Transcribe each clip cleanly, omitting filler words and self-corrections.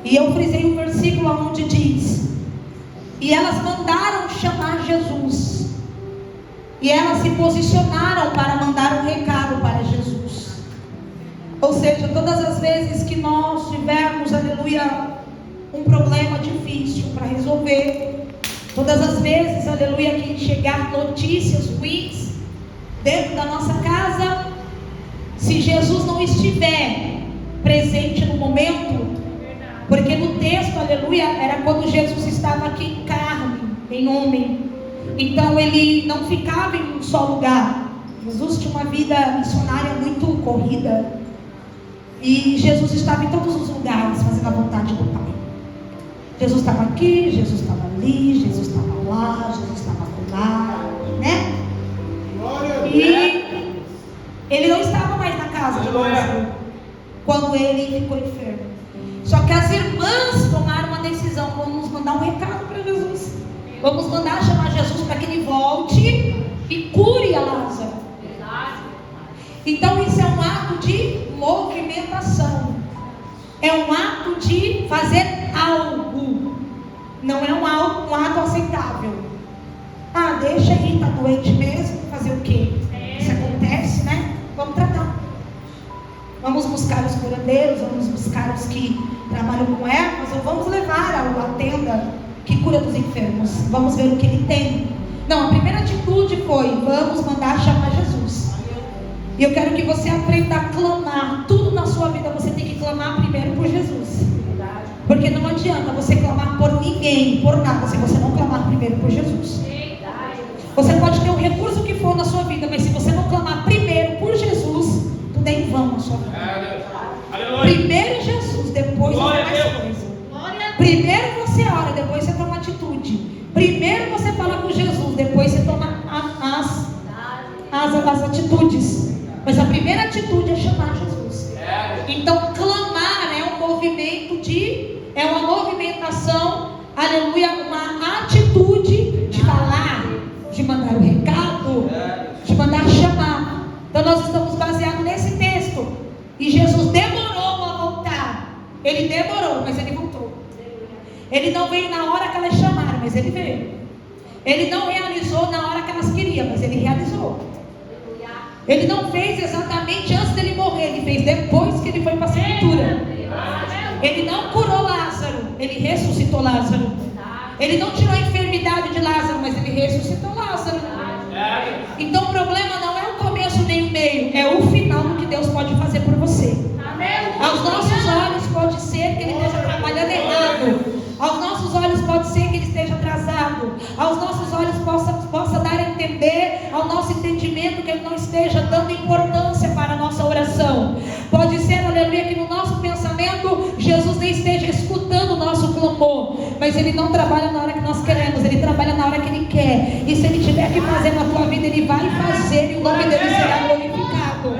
E eu frisei o versículo onde diz: e elas mandaram chamar Jesus. E elas se posicionaram para mandar um recado para Jesus. Ou seja, todas as vezes que nós tivermos, aleluia, um problema difícil para resolver, todas as vezes, aleluia, que chegar notícias ruins dentro da nossa casa, se Jesus não estiver presente no momento, porque no texto, aleluia, era quando Jesus estava aqui em carne, em homem. Então ele não ficava em um só lugar. Jesus tinha uma vida missionária muito corrida. E Jesus estava em todos os lugares, fazendo a vontade do Pai. Jesus estava aqui, Jesus estava ali, Jesus estava lá, Jesus estava lá, né? E ele não estava mais na casa de Lázaro quando ele ficou enfermo. Só que as irmãs tomaram uma decisão: vamos mandar um recado para Jesus, vamos mandar chamar Jesus para que ele volte e cure a Lázaro. Então isso é um ato de movimentação, é um ato de fazer algo, não é um ato aceitável. Deixa aí, está doente mesmo, fazer o quê? Isso acontece, né? Vamos tratar. Vamos buscar os curandeiros, vamos buscar os que trabalham com ervas, ou vamos levar a tenda que cura dos enfermos. Vamos ver o que ele tem. Não, a primeira atitude foi: vamos mandar chamar Jesus. E eu quero que você aprenda a clamar. Tudo na sua vida você tem que clamar primeiro por Jesus. Porque não adianta você clamar por ninguém, por nada, se você não clamar primeiro por Jesus. Você pode ter o recurso que for na sua vida, mas se você não clamar primeiro por Jesus, tudo é em vão na sua vida. Primeiro Jesus, depois você faz coisa. Primeiro você ora, depois você toma atitude. Primeiro você fala com Jesus, depois você toma as atitudes. Mas a primeira atitude é chamar Jesus. Então clamar é um movimento é uma movimentação, aleluia, uma atitude de falar, de mandar o recado, de mandar chamar. Então nós estamos baseados nesse texto. E Jesus demorou a voltar. Ele demorou, mas ele voltou. Ele não veio na hora que elas chamaram, mas ele veio. Ele não realizou na hora que elas queriam, mas ele realizou. Ele não fez exatamente antes dele morrer, ele fez depois que ele foi para a sepultura. Ele não curou Lázaro, ele ressuscitou Lázaro. Ele não tirou a enfermidade de Lázaro, mas ele ressuscitou Lázaro. Então o problema não é o começo nem o meio, é o final do que Deus pode fazer por você. Aos nossos olhos pode ser que ele esteja trabalhando errado. Aos nossos olhos pode ser que ele esteja atrasado. Aos nossos olhos possa dar a entender, ao nosso entendimento, que ele não esteja dando importância para a nossa oração. Pode ser, aleluia, que no nosso pensamento Jesus nem esteja escutando o nosso clamor, mas ele não trabalha na hora que nós queremos, ele trabalha na hora que ele quer. E se ele tiver que fazer na tua vida, ele vai fazer, e o nome dele será glorificado.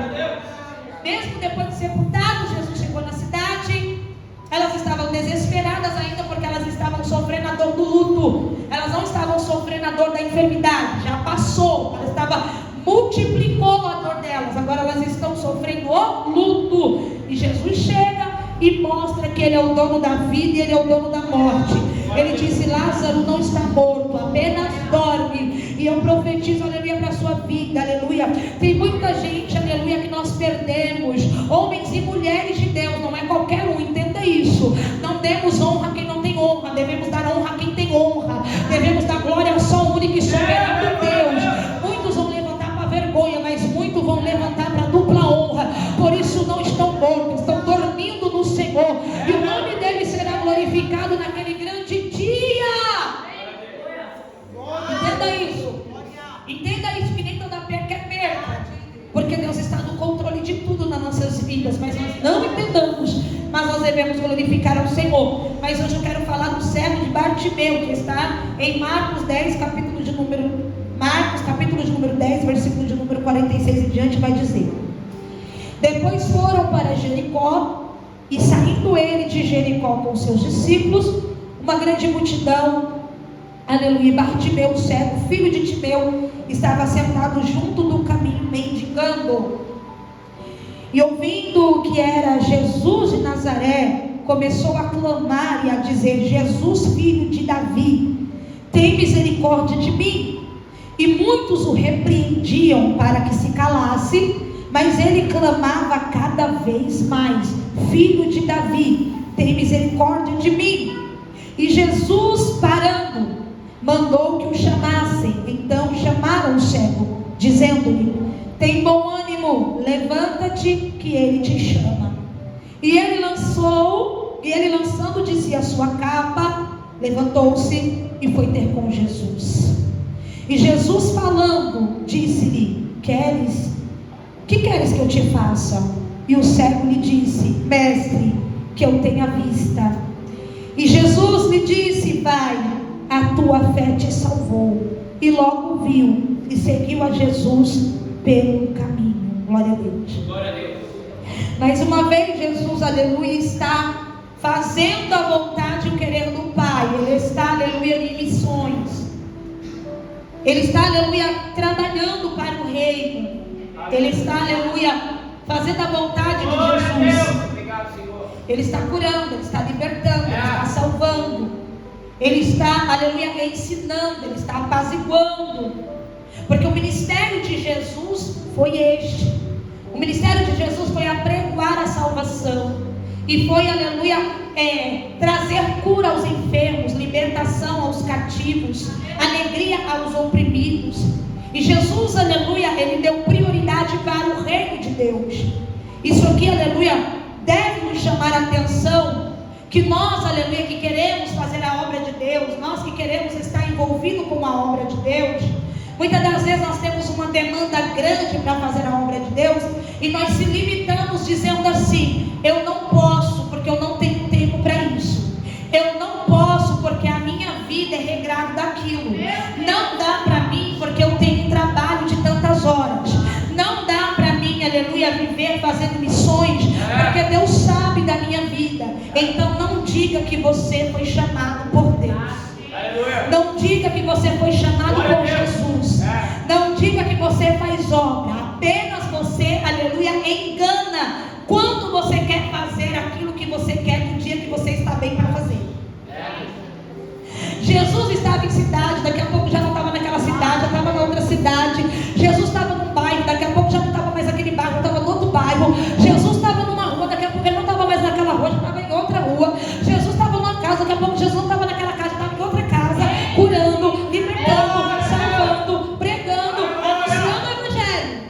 Mesmo depois de sepultado, Jesus chegou na cidade. Elas estavam desesperadas ainda, porque elas estavam sofrendo a dor do luto. Elas não estavam sofrendo a dor da enfermidade, já passou. Multiplicou a dor delas. Agora elas estão sofrendo o luto. E Jesus chega e mostra que ele é o dono da vida e ele é o dono da morte. Ele disse: Lázaro não está morto, apenas dorme. E eu profetizo, aleluia, para a sua vida, aleluia. Tem muita gente, aleluia, que nós perdemos. Homens e mulheres de Deus, não é qualquer um, entenda isso. Não demos honra a quem não tem honra, devemos dar honra a quem tem honra. Devemos dar glória ao só único e soberano Deus. Muitos vão levantar para vergonha, mas muitos vão levantar para dupla honra. Por isso não estão mortos, estão dormindo no Senhor. E o nome dele será glorificado naquele grande dia. Entenda isso. Entenda isso, que nem toda perca é perca. Porque Deus está no controle de tudo nas nossas vidas. Mas nós não entendamos. Mas nós devemos glorificar ao Senhor. Mas hoje eu quero falar do cego de Bartimeu, que está em Marcos 10, capítulo de número 10, versículo de número 46 em diante, vai dizer: depois foram para Jericó, e saindo ele de Jericó com seus discípulos, uma grande multidão, aleluia, Bartimeu, o cego, filho de Timeu, estava sentado junto do caminho, mendigando. E ouvindo que era Jesus de Nazaré, começou a clamar e a dizer: Jesus, filho de Davi, tem misericórdia de mim. E muitos o repreendiam para que se calasse, mas ele clamava cada vez mais: Filho de Davi, tem misericórdia de mim. E Jesus, parando, mandou que o chamassem. Então chamaram o cego, dizendo-lhe: tem bom ânimo, levanta-te, que ele te chama. E ele lançando de si a sua capa, levantou-se e foi ter com Jesus. E Jesus, falando, disse-lhe: que queres que eu te faça? E o cego lhe disse: Mestre, que eu tenha vista. E Jesus lhe disse: vai, a tua fé te salvou. E logo viu e seguiu a Jesus pelo caminho. Glória a Deus. Glória a Deus. Mais uma vez, Jesus, aleluia, está fazendo a vontade e o querer do Pai. Ele está, aleluia, em missões. Ele está, aleluia, trabalhando para o reino. Ele está, aleluia, fazendo a vontade de Jesus. Obrigado, Senhor. Ele está curando, ele está libertando, ele está salvando. Ele está, aleluia, ensinando, ele está apaziguando. Porque o ministério de Jesus foi este. O ministério de Jesus foi apregoar a salvação. E foi, aleluia, trazer cura aos enfermos, libertação aos cativos, alegria aos oprimidos. E Jesus, aleluia, ele deu prioridade para o reino de Deus. Isso aqui, aleluia, deve nos chamar a atenção. Que nós, aleluia, que queremos fazer a obra de Deus, nós que queremos estar envolvidos com a obra de Deus, muitas das vezes nós temos uma demanda grande para fazer a obra de Deus, e nós se limitamos dizendo assim: eu não posso porque eu não tenho tempo para isso, eu não posso porque a minha vida é regrada daquilo, não dá para mim porque eu tenho trabalho de tantas horas, não dá para mim, aleluia, viver fazendo missões, porque Deus sabe da minha vida. Então não diga que você foi chamado por Deus. Não diga que você foi chamado por Jesus. Não diga que você faz obra. Apenas você, aleluia, engana quando você quer fazer aquilo que você quer no dia que você está bem para fazer. Jesus estava em cidade, daqui a pouco já não estava naquela cidade, já estava na outra cidade. Jesus estava num bairro, daqui a pouco já não estava mais naquele bairro, estava no outro bairro. Jesus estava numa rua, daqui a pouco ele não estava mais naquela rua, já estava em outra rua. Jesus estava numa casa, daqui a pouco Jesus não estava naquela casa, estava em outra casa, curando, libertando, salvando, pregando, anunciando o evangelho.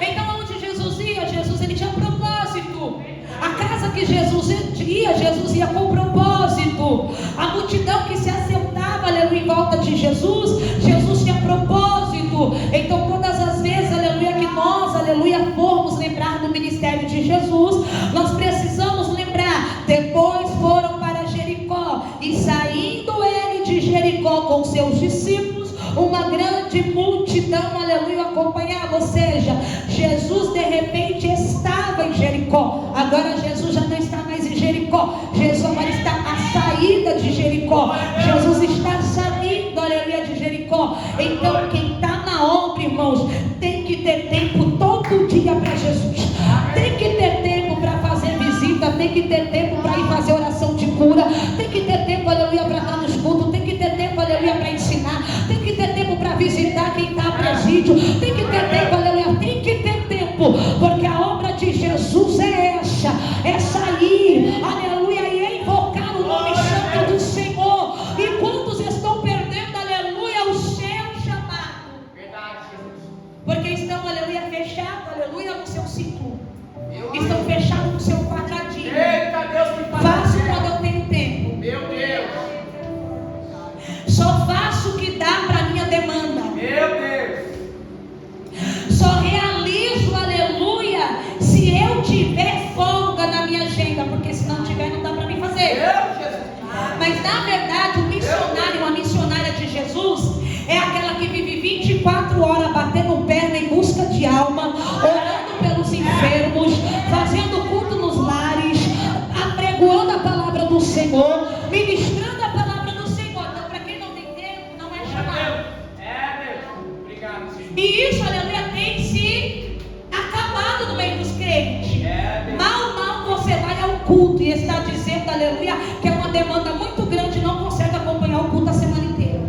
Então onde Jesus ia, Jesus ele tinha propósito. A casa que Jesus ia com propósito. A multidão que se assentava, aleluia, em volta de Jesus, Jesus tinha propósito. Então todas as vezes, aleluia, que nós, aleluia, formos lembrar do ministério de Jesus, nós precisamos lembrar: depois foram para Jericó, e saindo ele de Jericó com seus discípulos, uma grande multidão, aleluia, acompanhava. Ou seja, Jesus de repente estava em Jericó. Agora Jesus já não está mais em Jericó, Jesus agora está à saída de Jericó. Jesus está saindo, aleluia, de Jericó. Então quem está na obra, irmãos, tem que ter tempo todo dia para Jesus. Tem que ter tempo para fazer visita, tem que ter tempo para ir fazer oração de cura, tem que ter tempo, aleluia, para estar nos cultos, tem que ter tempo, aleluia, para ensinar, tem que ter tempo para visitar quem está a presídio, tem que ter tempo, aleluia, tem que ter tempo, porque a obra de Jesus é essa, é sair, aleluia, e invocar o nome santo do Senhor. E quantos estão perdendo, aleluia, o seu chamado? Verdade, Jesus. Porque estão, aleluia, fechados, aleluia, no seu cinturão, estão fechados no seu quadradinho. Eita Deus, que Faço quando eu tenho tempo. Meu Deus. Só faço o que dá para minha demanda. Meu Deus. Só realizo, aleluia, se eu tiver folga na minha agenda, porque se não tiver não dá para mim fazer. Meu Jesus. Mas na verdade o missionário, uma missionária de Jesus é aquela que vive 24 horas batendo perna em busca de alma, orando pelos enfermos, fazendo culto nos lares, apregoando a palavra do Senhor, ministrando a palavra do Senhor. Então, para quem não tem tempo, não é chamado. Deus. Obrigado, Senhor. E isso, aleluia, tem se acabado no meio dos crentes. Mal você vai ao culto e está dizendo, aleluia, que é uma demanda muito grande, não consegue acompanhar o culto a semana inteira.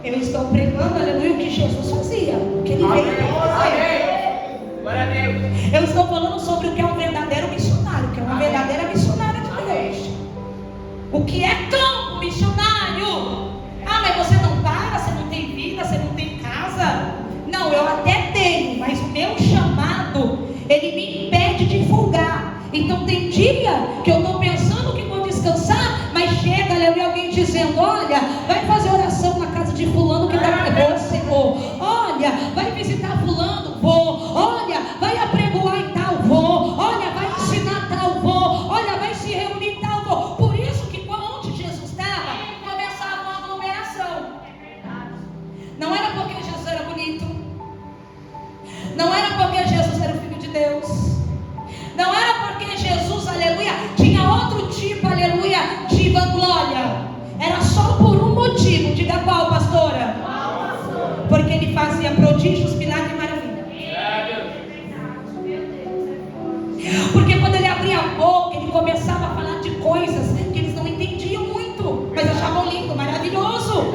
Eu estou pregando, aleluia, o que Jesus fazia, o que ele veio para fazer. Glória a Deus. Eu estou falando sobre o que é um verdadeiro missionário, que é uma verdadeira missionária de Deus. O que é campo missionário? Ah, mas você não para, você não tem vida, você não tem casa. Não, eu até tenho, mas o meu chamado, ele me impede de folgar. Então tem dia que eu estou pensando que vou descansar, mas chega, aleluia, alguém dizendo, olha, vai fazer oração na casa de fulano que está com você, Senhor. Olha, vai visitar fulano, vou. Olha, vai apregoar em tal, vou. Olha, vai ensinar tal, vou. Olha, vai se reunir tal, vou. Por isso que onde Jesus estava, começava uma aglomeração. Não era porque Jesus era bonito. Não era porque Jesus era o Filho de Deus. Não era porque Jesus, aleluia, tinha outro tipo, aleluia, de vanglória. Era só por um motivo. Diga qual, pastora? Porque ele fazia prodígios, milagres e maravilhas. Porque quando ele abria a boca, ele começava a falar de coisas que eles não entendiam muito, mas achavam lindo, maravilhoso.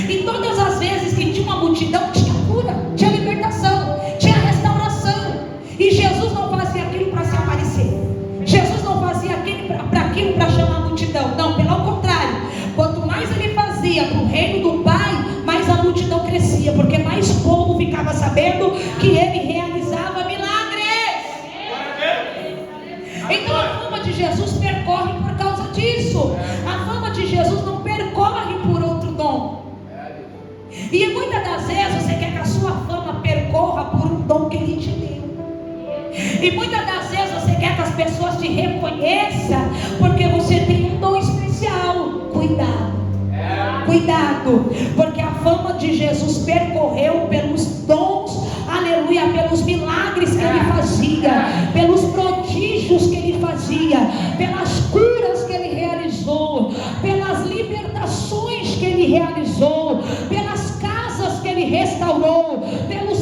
E todas as vezes que tinha uma multidão, tinha cura, tinha libertação, tinha restauração. E Jesus não fazia aquilo para se aparecer. Jesus não fazia aquilo para chamar a multidão. Não, pelo contrário. Quanto mais ele fazia para o reino do Pai, mais a multidão crescia, porque mais povo ficava sabendo que ele realizava milagres. Então a fama de Jesus percorre por causa disso. A fama de Jesus não percorre por outro dom. E muitas das vezes você quer que a sua fama percorra por um dom que ele te deu. E muitas das vezes você quer que as pessoas te reconheçam porque você tem um dom especial. Cuidado, porque a fama de Jesus percorreu pelos dons, aleluia, pelos milagres que ele fazia, pelos prodígios que ele fazia, pelas curas que ele realizou, pelas libertações que ele realizou, pelas casas que ele restaurou, pelos